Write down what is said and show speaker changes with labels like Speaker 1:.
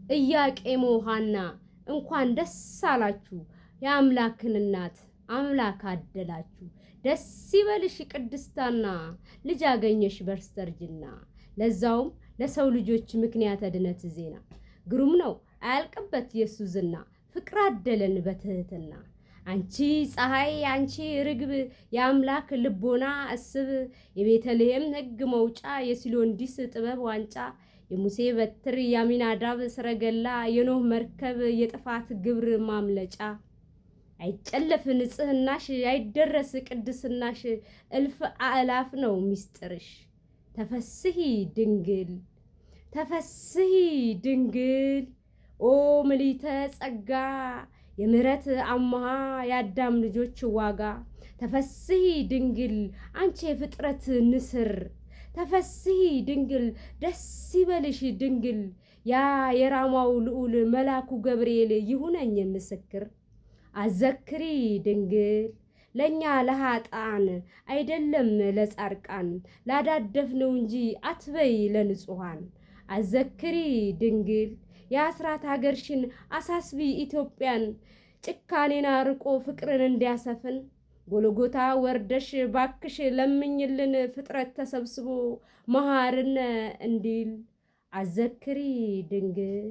Speaker 1: ኢያቄም ሐና እንኳን ደስ አላችሁ የአምላክን እናት አምላክ አደላችሁ። ደስ ይበልሽ ቅድስታና ልጅ አገኘሽ በስተርጅና ለዛውም ለሰው ልጆች ምክንያት ድነት ዜና ግሩም ነው አያልቅበት የሱ ዝና ፍቅር አደለን በትህትና አንቺ ፀሐይ አንቺ ርግብ የአምላክ ልቦና እስብ የቤተልሔም ሕግ መውጫ የሲሎንዲስ ጥበብ ዋንጫ የሙሴ በትር የአሚናዳብ ሰረገላ የኖህ መርከብ የጥፋት ግብር ማምለጫ አይጨለፍ ንጽህናሽ አይደረስ ቅድስናሽ እልፍ አእላፍ ነው ሚስጥርሽ ተፈስሒ ድንግል ተፈስሒ ድንግል ኦ ምሊተ ጸጋ የምህረት አማሃ የአዳም ልጆች ዋጋ ተፈስሒ ድንግል አንቺ የፍጥረት ንስር ተፈስሒ ድንግል ደስ ይበልሽ ድንግል ያ የራማው ልዑል መላኩ ገብርኤል ይሁነኝ ምስክር አዘክሪ ድንግል ለኛ ለሃጣን አይደለም ለጻርቃን ላዳደፍነው እንጂ አትበይ ለንጹሃን አዘክሪ ድንግል የአስራት ሀገርሽን አሳስቢ ኢትዮጵያን ጭካኔን አርቆ ፍቅርን እንዲያሰፍን ጎልጎታ ወርደሽ ባክሽ ለምኝልን ፍጥረት ተሰብስቦ መሃርነ እንዲል አዘክሪ ድንግል